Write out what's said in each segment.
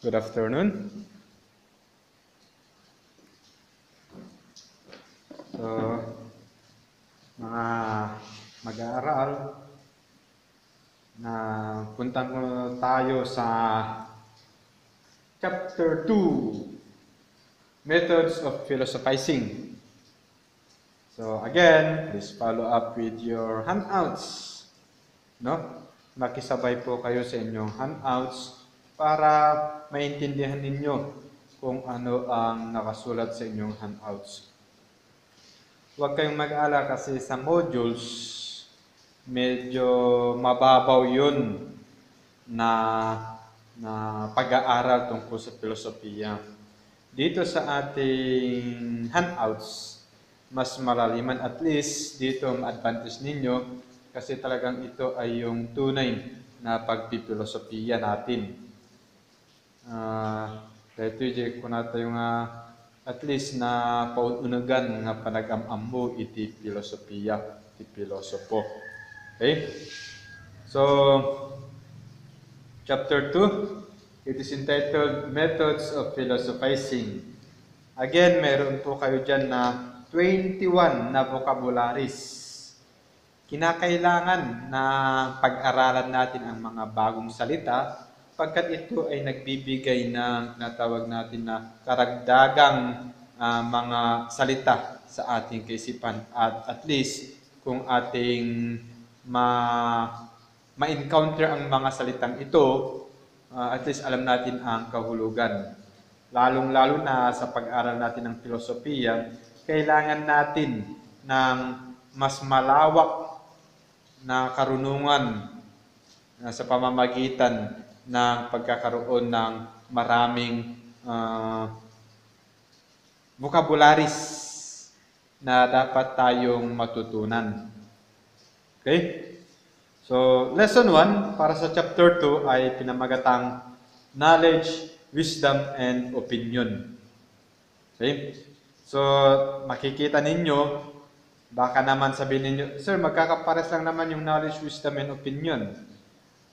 Good afternoon. So, mga mag-aaral na punta mo tayo sa Chapter 2, Methods of Philosophizing. So, again, please follow up with your handouts. No? Makisabay po kayo sa inyong handouts para maintindihan ninyo kung ano ang nakasulat sa inyong handouts. Huwag kayong mag-alala kasi sa modules, medyo mababaw yun na pag-aaral tungkol sa filosofiya. Dito sa ating handouts, mas malaliman, at least dito ang advantage ninyo kasi talagang ito ay yung tunay na pagpipilosofiya natin. Dito ko natin yung at least na paunugan nga panag-amammo iti filosofiya, iti filosopo. Okay? So, Chapter 2, it is entitled Methods of Philosophizing. Again, meron po kayo dyan na 21 na vocabularies. Kinakailangan na pag-aralan natin ang mga bagong salita pagkat ito ay nagbibigay ng natawag natin na karagdagang mga salita sa ating kaisipan at least kung ating ma-encounter ang mga salitang ito, at least alam natin ang kahulugan. Lalong-lalo na sa pag-aral natin ng filosofiya, kailangan natin ng mas malawak na karunungan sa pamamagitan ng pagkakaroon ng maraming vocabularies na dapat tayong matutunan. Okay? So, lesson 1 para sa chapter 2 ay pinamagatang Knowledge, Wisdom, and Opinion. Okay? So, makikita ninyo, baka naman sabihin ninyo, Sir, magkakapares lang naman yung knowledge, wisdom, and opinion.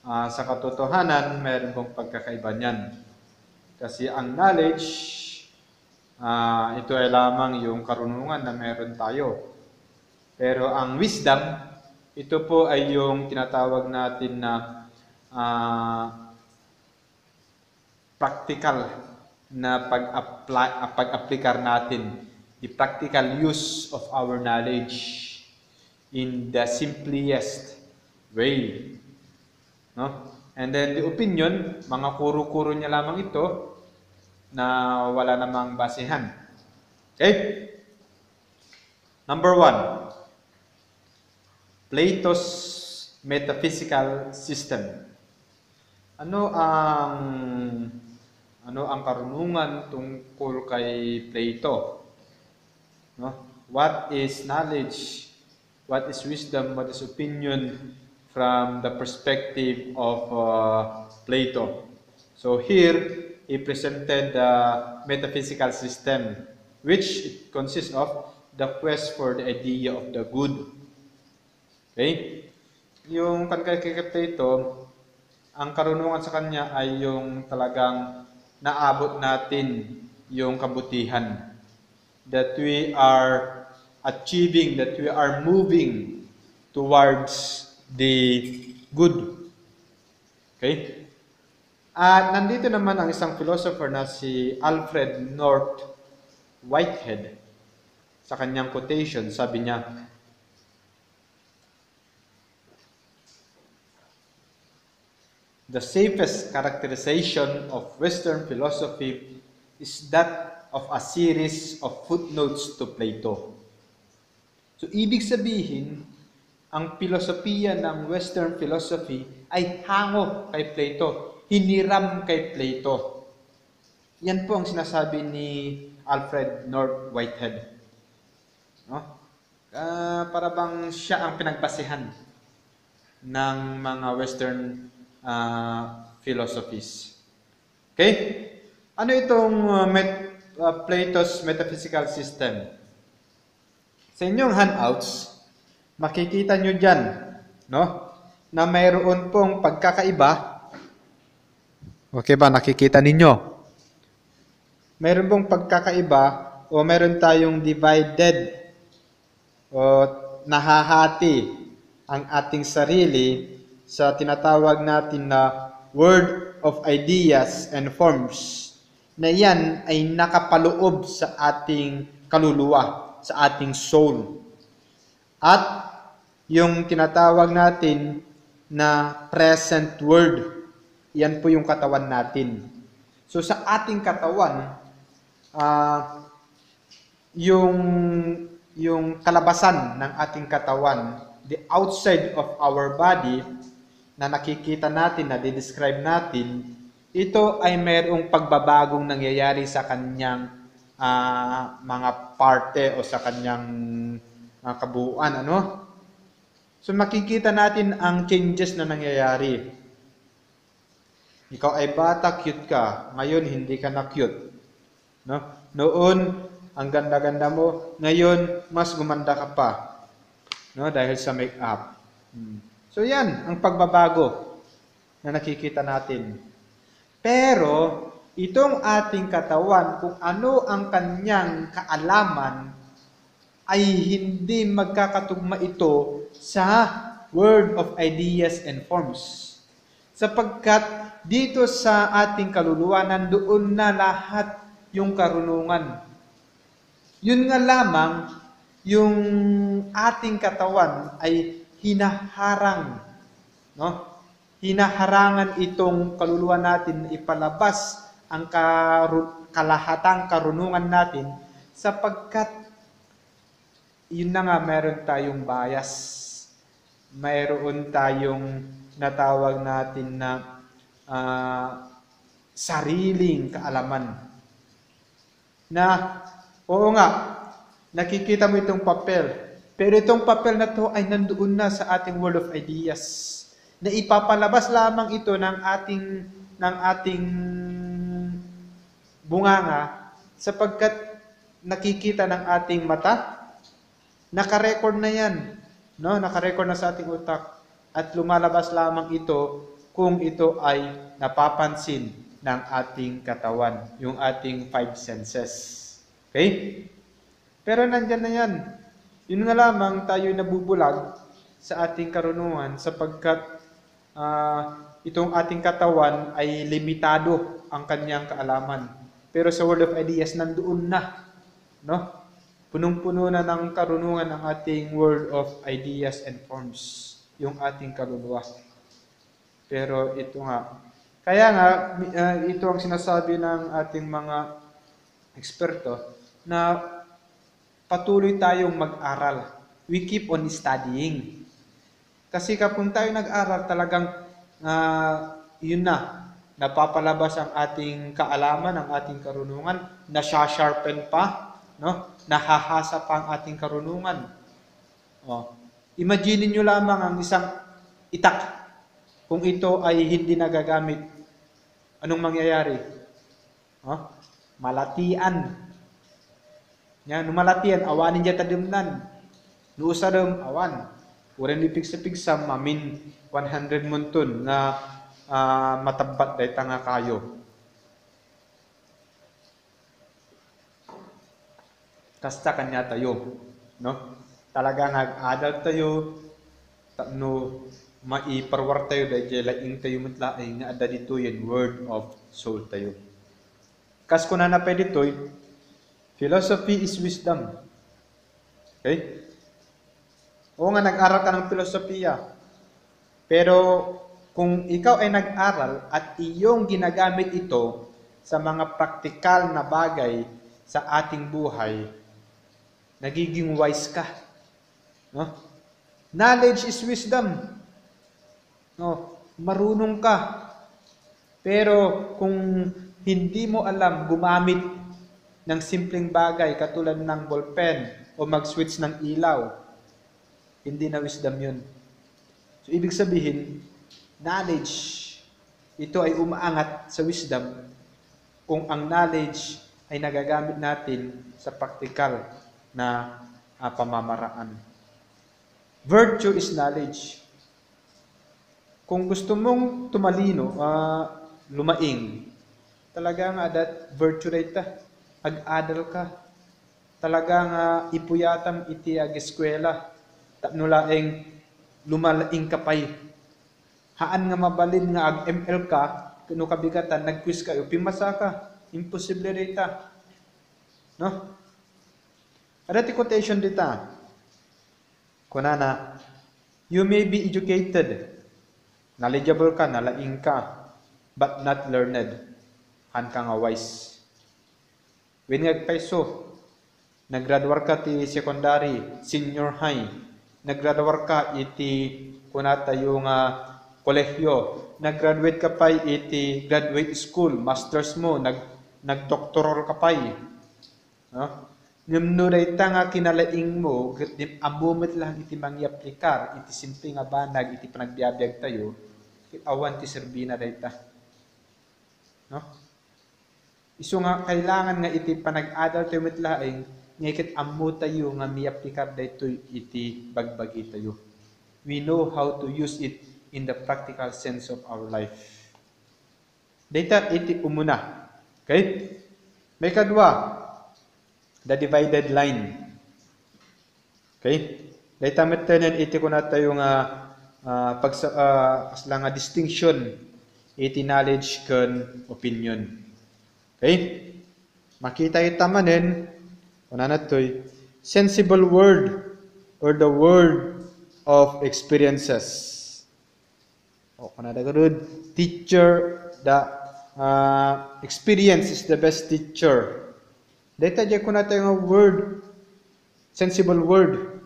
Sa katotohanan, mayroon pong pagkakaiba niyan. Kasi ang knowledge, ito ay lamang yung karunungan na meron tayo. Pero ang wisdom, ito po ay yung tinatawag natin na practical na pag-aplikar natin. The practical use of our knowledge in the simplest way. No? And then the opinion, mga kuro-kuro niya lamang ito na wala namang basehan. Okay? Number 1. Plato's metaphysical system. Ano ang karunungan tungkol kay Plato? No? What is knowledge? What is wisdom? What is opinion from the perspective of Plato? So here, he presented the metaphysical system, which it consists of the quest for the idea of the good. Okay? Yung kay Plato, ang karunungan sa kanya ay yung talagang naabot natin yung kabutihan. That we are achieving, that we are moving towards the good. Okay? At nandito naman ang isang philosopher na si Alfred North Whitehead. Sa kanyang quotation, sabi niya, the safest characterization of Western philosophy is that of a series of footnotes to Plato. So, ibig sabihin, ang filosofiya ng Western philosophy ay hango kay Plato, hiniram kay Plato. Yan po ang sinasabi ni Alfred North Whitehead. No? Para bang siya ang pinagbasehan ng mga Western philosophies. Okay? Ano itong Plato's metaphysical system? Sa inyong handouts, makikita nyo dyan, no, na mayroon pong pagkakaiba Okay ba? Nakikita ninyo? Meron bang pagkakaiba o meron tayong divided o nahahati ang ating sarili sa tinatawag natin na world of ideas and forms, na yan ay nakapaloob sa ating kaluluwa, sa ating soul. At yung tinatawag natin na present world, yan po yung katawan natin. So sa ating katawan, yung kalabasan ng ating katawan, the outside of our body, na nakikita natin, na di-describe natin, ito ay mayroong pagbabagong nangyayari sa kanyang mga parte o sa kanyang kabuuan, ano? So makikita natin ang changes na nangyayari. Ikaw ay bata, cute ka. Ngayon, hindi ka na cute. No? Noon, ang ganda-ganda mo. Ngayon, mas gumanda ka pa. No? Dahil sa make-up. So yan, ang pagbabago na nakikita natin. Pero, itong ating katawan, kung ano ang kanyang kaalaman, ay hindi magkakatugma ito sa world of ideas and forms. Sapagkat dito sa ating kaluluwa, nandoon na lahat yung karunungan. Yun nga lamang, yung ating katawan ay hinaharang, no? Hinaharangan itong kaluluwa natin na ipalabas ang kalahatang karunungan natin, sapagkat yun na nga, meron tayong bias. Mayroon tayong natawag natin na sariling kaalaman. Na, oo nga, nakikita mo itong papel. Pero itong papel na to ay nandoon na sa ating world of ideas. Na ipapalabas lamang ito ng ating bunganga, sapagkat nakikita ng ating mata. Naka-record na yan, no? Naka-record na sa ating utak, at lumalabas lamang ito kung ito ay napapansin ng ating katawan, yung ating 5 senses. Okay? Pero nandyan na yan. Yun nga lamang, tayo nabubulag sa ating karunungan, sapagkat itong ating katawan ay limitado ang kanyang kaalaman. Pero sa world of ideas, nandoon na, no? Punong-puno na ng karunungan ang ating world of ideas and forms, yung ating kaluluwa. Pero ito nga, kaya nga, ito ang sinasabi ng ating mga eksperto, na patuloy tayong mag-aral. We keep on studying. Kasi kapag tayo nag-aral, talagang yun na, napapalabas ang ating kaalaman, ang ating karunungan, nasha-sharpen pa, no? Nahahasa pa ang ating karunungan. Imagine niyo lamang ang isang itak. Kung ito ay hindi nagagamit, anong mangyayari? Malatian. Yan, numalatian, awanin dyan tadimnan. Nuusadam, awan. Uran lipig-sa-pigsam, mamin 100 munton na matabat day tanga kayo. Kasta kanya tayo, no? Talaga nag-adult tayo, no, maiparwar tayo dahil laing tayo matlaing nga ada dito yan, word of soul tayo. Kas ko na napay dito, philosophy is wisdom. Okay? Oo nga, nag-aral ka ng filosofiya. Pero kung ikaw ay nag-aral at iyong ginagamit ito sa mga praktikal na bagay sa ating buhay, nagiging wise ka. No? Knowledge is wisdom. No? Marunong ka. Pero kung hindi mo alam gumamit ng simpleng bagay katulad ng ballpen o mag-switch ng ilaw, hindi na wisdom yun. So, ibig sabihin, knowledge, ito ay umaangat sa wisdom kung ang knowledge ay nagagamit natin sa praktikal na pamamaraan. Virtue is knowledge. Kung gusto mong tumalino, lumaing. Talaga nga adat virtue rayta. Ag-adal ka. Talaga nga ipuyatam iti ag-eskwela. Tapno laeng lumalaing kapay. Haan nga mabalin nga ag-ML ka, kuno kabigatan, nag-quiz kayo, pimasa ka. Imposible rayta. No? Ada ti quotation dita. Kunana, you may be educated, knowledgeable ka, nalaing ka, but not learned. Han ka nga wise. When nagpaiso, naggraduar ka ti secondary, senior high, naggraduar ka iti kunata yung kolehyo, naggraduate ka pa iti graduate school, masters mo, nagdoktoral ka pa. No? Ngumnuray ta nga kinalaing mo, amumit lang iti mangyaplikar, iti simple nga banag, iti panagbiabiyag tayo, awan ti serbina dayta. No? Isu nga kailangan nga iti panag-adal tayo mitlaing, ngikit ammo tayo nga miaplikar dayto iti bagbagi tayo. We know how to use it in the practical sense of our life. Dayta iti umuna. Okay? May kadwa, the divided line. Okay? Dayta metanen iti kuna tayo nga asla nga distinction iti knowledge ken opinion. Okay? Makita ita manen kuna natoy sensible word or the word of experiences. O kuna dagarud teacher, the experience is the best teacher. Data diya kuna tayo nga word, sensible word.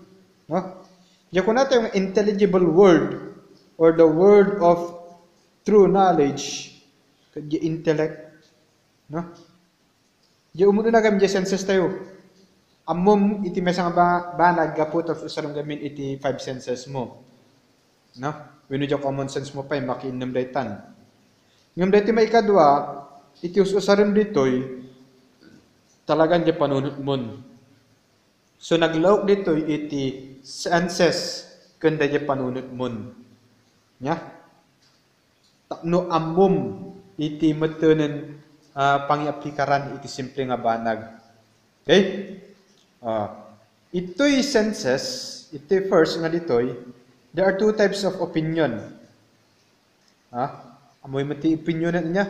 No? Diya kuna tayo nga intelligible word or the word of true knowledge. Diya intellect. No? Diya umuno na kami diya senses tayo. Amom iti mesang banag gapot of usarong gamin iti 5 senses mo. No? Wino diya common sense mo pa makiinom daytan. Ngam dayto may kadwa iti usaram ditoy talagang di panunot mon. So naglaok dito iti senses kanda di panunot mon. Nya? Tapno ammom iti metunen pangiaplikaran iti simple nga banag. Okay? Ito'y senses, iti first nga ditoy, there are two types of opinion. Amoy mati opinion niya.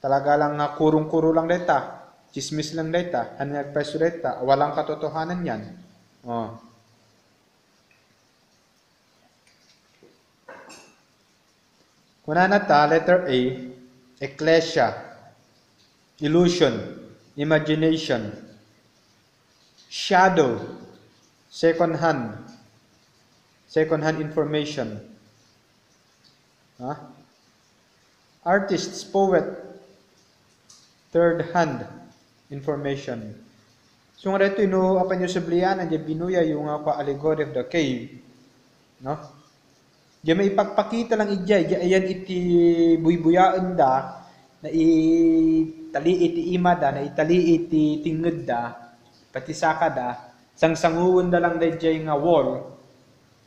Talaga lang nga kurong-kuro lang data. Chismis lang data, hanagpeso data, walang katotohanan yan. Kuna na ta, letter A, ecclesia, illusion, imagination, shadow, second hand information. Artists, poet, third hand information. So nga dito apan yung sublian ang binuya yung allegory of the cave. No? Diya may ipagpakita lang ijay, ayan iti buybuyaan da, na itali iti imada, na itali iti tinged da, pati saka da, sangsanguon da lang dayjay nga wall.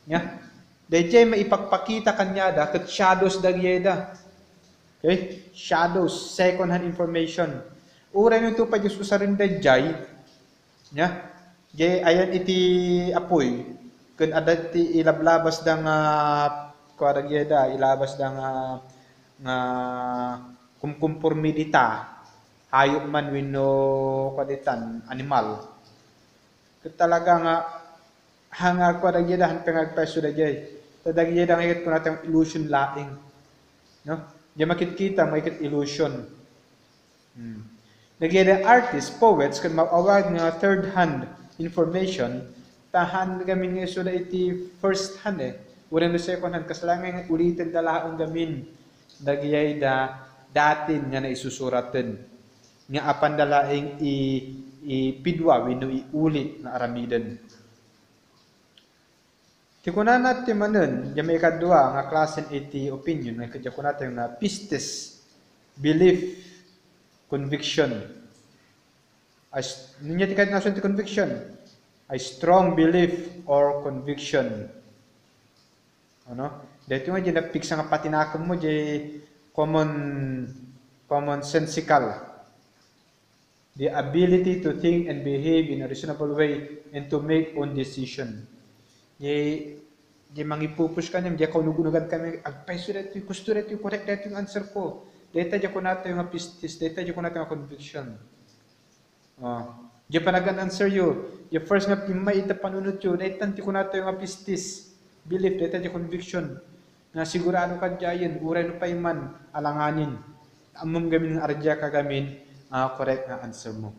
Nya? Dayjay may ipagpakita kanya da, kat shadows da gyeda. Okay? Shadows, second hand information. Ura nyo ito pa Diyos usarin dayjay. Nya? Jay ayan iti apoy. Kun adat ti ilablabas da nga kuaragyeda, ilabas da nga kumkumpormidita. Hayop man wino kwaditan animal. Ket talaga nga hanga kuaragyeda han pangagpeso dayjay. Tadagyeda nga kun natang illusion laing. No? Di makikita makikit illusion. Nagyada artists, poets, kan mawawag nga third hand information, tahan gamin nga iso na iti first hand Uran no second hand, kasalangan nga ulitin dalaang gamin. Nagyay da datin nga na isusuratan. Nga apan dalaing ipidwa, wino iulit na aramidan. Tikunan natin manon, yung may kadwa nga klasen iti opinion, may kadya ko natin na pistis, belief, conviction. Ninya tikat nga ti conviction. A strong belief or conviction. Ano? Dito nga dyan na-fix nga patinakam mo, dyan common commonsensical. The ability to think and behave in a reasonable way and to make own decision. Di mangipupush ka niya, di ako nugunugan kami, agpay so dito, gusto dito, correct dito yung answer ko. Dito di ako nato yung pistis, dito di ako nato yung conviction. Di pa nag-answer yun. Yung first nga, may ita panunod yun, dito di ko nato yung pistis. Belief, dito di conviction. Na sigurado ka dyan, uray no pa man, alanganin. Amom gamin ng ardya ka gamin, correct na answer mo.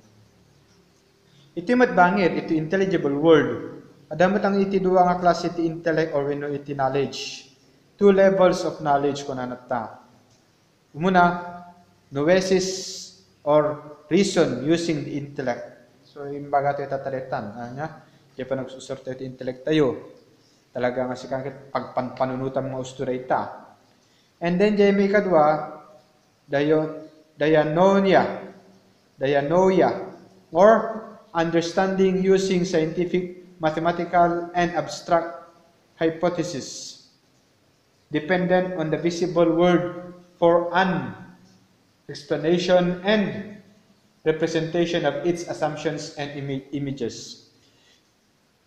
Ito yung matbangir, ito intelligible word. Adamat ang iti duwa nga klase iti intellect or wino iti knowledge. Two levels of knowledge ko na nata. Umuna, noesis or reason using the intellect. So, yung baga ito itatalitan. Kaya pa nagsusurta ito intellect tayo. Talaga nga si kakit pagpanunutan mga usturita. And then, jay may kadwa, dianoia, or understanding using scientific, mathematical, and abstract hypothesis, dependent on the visible world for an explanation and representation of its assumptions and images.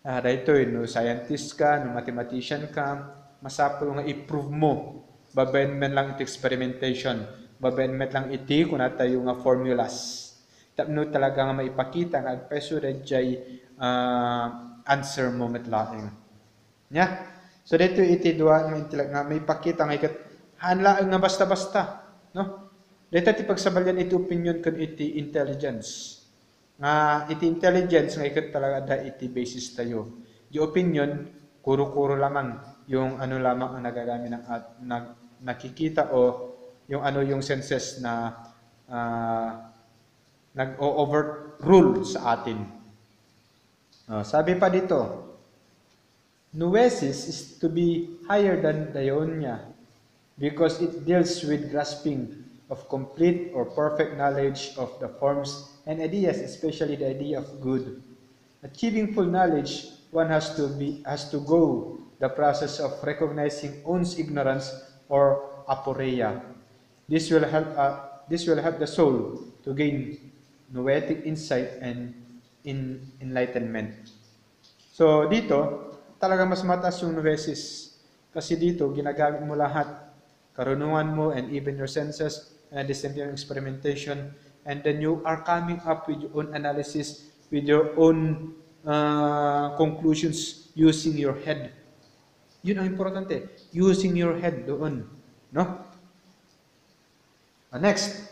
Dito no scientist ka, no mathematician ka, masapol nga i-prove mo. Babayan man lang iti experimentation. Babayan man lang iti kung tayo nga formulas. Tapno talaga nga maipakita nga agpeso jay answer mo metlaing. So dito iti dua nga intellect nga maipakita nga ikat hanlaang nga basta-basta, no? Dito ti pagsabalyan iti opinion kun iti intelligence. Nga iti intelligence nga ikat talaga da iti basis tayo. Di opinion kuro-kuro lamang yung ano lamang ang nagagamit ng nakikita o yung ano yung senses na nag-overrule sa atin. Sabi pa dito, noesis is to be higher than daionia because it deals with grasping of complete or perfect knowledge of the forms and ideas, especially the idea of good. Achieving full knowledge, one has to go the process of recognizing one's ignorance or aporeia. This will help the soul to gain noetic insight and enlightenment. So dito, talaga mas mataas yung noesis. Kasi dito, ginagamit mo lahat. Karunungan mo and even your senses and the same time experimentation. And then you are coming up with your own analysis, with your own conclusions using your head. Yun ang importante. Using your head doon. No? Next.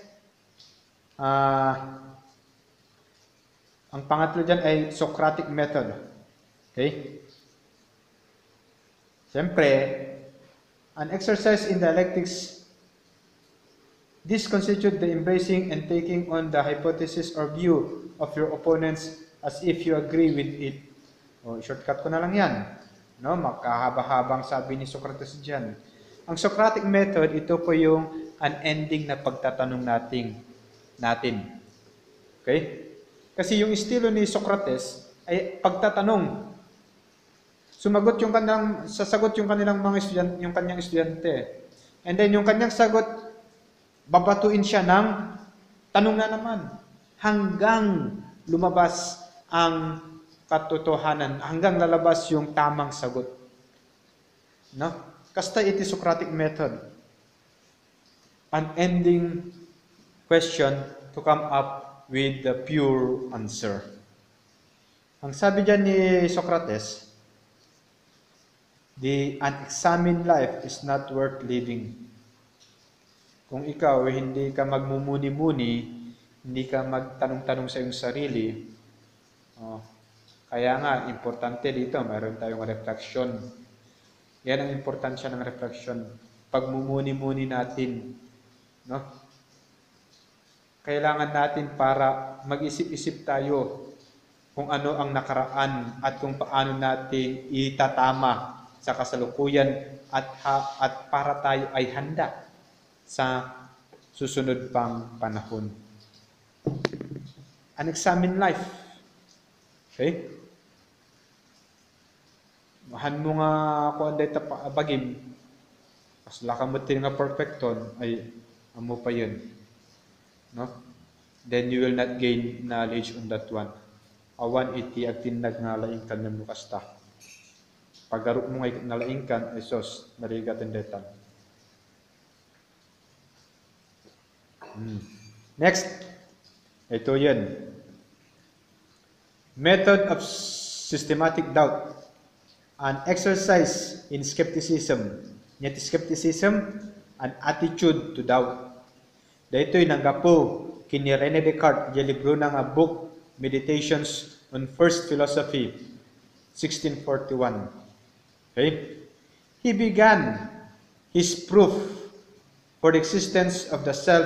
Ang pangatlo dyan ay Socratic method. Okay? Siyempre, an exercise in dialectics, this constitutes the embracing and taking on the hypothesis or view of your opponents as if you agree with it. Shortcut ko na lang yan. No? Makahaba-habang sabi ni Socrates dyan. Ang Socratic method, ito po yung unending na pagtatanong natin. Okay? Kasi yung estilo ni Socrates ay pagtatanong. Sasagot yung kanilang mga estudyante, yung kanyang estudyante. And then yung kanyang sagot, babatuin siya ng tanong na naman hanggang lumabas ang katotohanan, hanggang lalabas yung tamang sagot. No? Kasta iti Socratic method. Unending question to come up with the pure answer. Ang sabi dyan ni Socrates, the unexamined life is not worth living. Kung ikaw hindi ka magmumuni-muni, hindi ka magtanong-tanong sa iyong sarili, kaya nga, importante dito, mayroon tayong reflection. Yan ang importansya ng reflection. Pagmumuni-muni natin, no? Kailangan natin para mag-isip-isip tayo kung ano ang nakaraan at kung paano natin itatama sa kasalukuyan at para tayo ay handa sa susunod pang panahon. Unexamined life. Okay? Mahan mo nga kung anday tapagim, pas lakamutin nga perfecton, ay amo pa yun. no? Then you will not gain knowledge on that one. Awan iti agtinag nga laingkan ng mukasta. Paggaruk mo ngay nalaingkan, esos, narigatin detan. Next, ito yan. Method of systematic doubt. An exercise in skepticism. Nyati skepticism, an attitude to doubt. Dahito'y nanggapo kini Rene Descartes, yung libro ng book, Meditations on First Philosophy, 1641. Okay? He began his proof for the existence of the self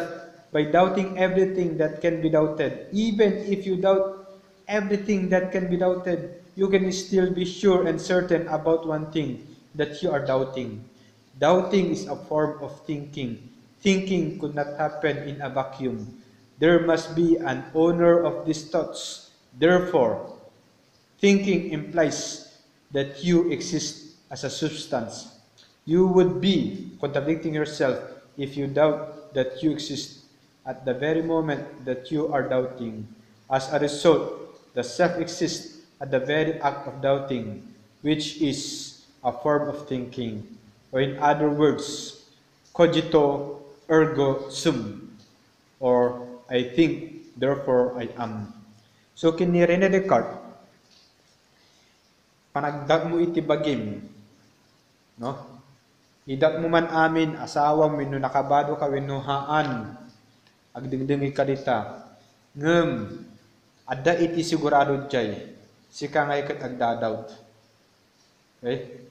by doubting everything that can be doubted. Even if you doubt everything that can be doubted, you can still be sure and certain about one thing, that you are doubting. Doubting is a form of thinking. Thinking could not happen in a vacuum. There must be an owner of these thoughts. Therefore, thinking implies that you exist as a substance. You would be contradicting yourself if you doubt that you exist at the very moment that you are doubting. As a result, the self exists at the very act of doubting, which is a form of thinking. Or in other words, cogito ergo sum, or I think, therefore I am. So kini Rene Descartes, panagdag mo iti bagim, no? Idak mo man amin asawang mino nakabado ka winuhaan, agdingdingi ka dita, ngem, adda iti sigurado jay, sika ngay kat agdadawt. Okay?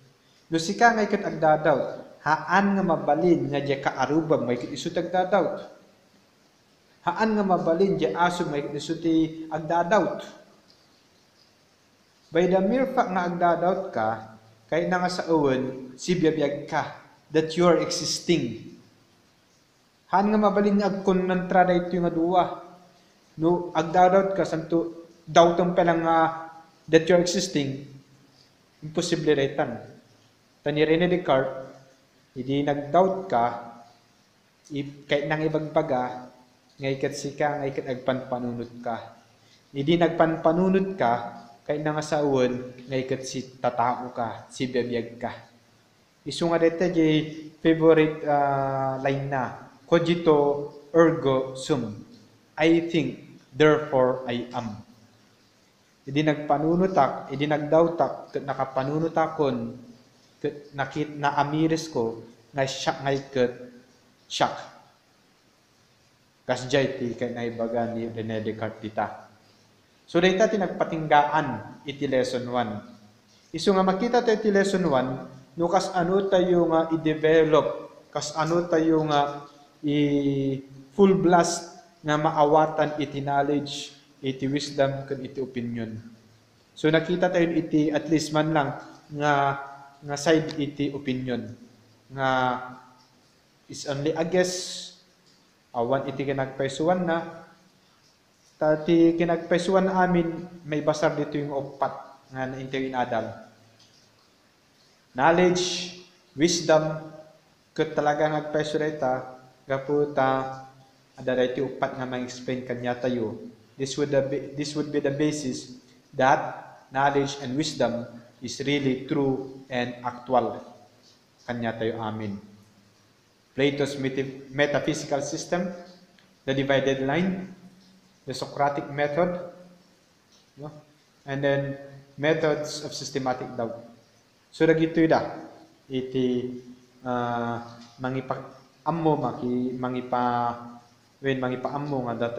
No sika ngay kat agdadawt, haan nga mabalin nga di kaarubang may isu agdadawt. Haan nga mabalin di aso may isu ti agdadawt. By the mere fact nga agdadawt ka, kay na nga sa uwan, sibiyabiyag ka, that you are existing. Haan nga mabalin nga agkon ng trada ito yung aduwa. No, agdadawt ka, santo, doubtong pa lang that you are existing, imposible retan. Tani Rene Descartes, hindi nag-doubt ka, kahit nang ibagbaga, ngay kat sika, ngay kat agpanpanunod ka. Hindi nagpanpanunod ka, kahit nang asawon, ngay kat si tatao ka, si bebiyag ka. Isu nga dito, favorite line na, cogito ergo sum. I think, therefore I am. Hindi nagpanunutak, hindi nagdautak, kat nakapanunutakon, kat nakit na amiris ko, nga siyak ngay kat siyak. Kasjay ti kay naibaga ni Rene Descartes dita. So dita ti nagpatinggaan iti lesson 1. Isu nga makita tayo iti lesson 1, no kas ano tayo nga i-develop, kas ano tayo nga i-full blast nga maawatan iti knowledge, iti wisdom, ken iti opinion. So nakita tayo iti at least man lang nga side iti opinion nga is only a guess. Awan iti kinagpaisuan na, tati kinagpaisuan na amin, may basar dito yung upat nga naintirin adal. Knowledge, wisdom, kat talaga nagpaisureta, gaputa, adara iti upat nga ma-explain kanya tayo. This would be the basis that knowledge and wisdom is really true and actual. Kanya tayo amin. Plato's metaphysical system, the divided line, the Socratic method, no? And then methods of systematic doubt. So dagito da iti mangipa-ammo mangipa-ammo nga that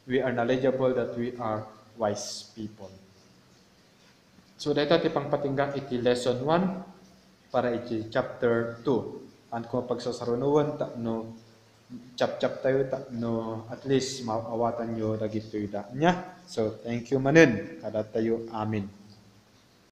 we are knowledgeable, that we are wise people. So dito ti pangpatinggang iti lesson 1 para iti chapter 2. And kung pagsasarunuan ta no chap-chap tayo ta no at least maawatan nyo dagito ida nya. So thank you manen kada tayo amin.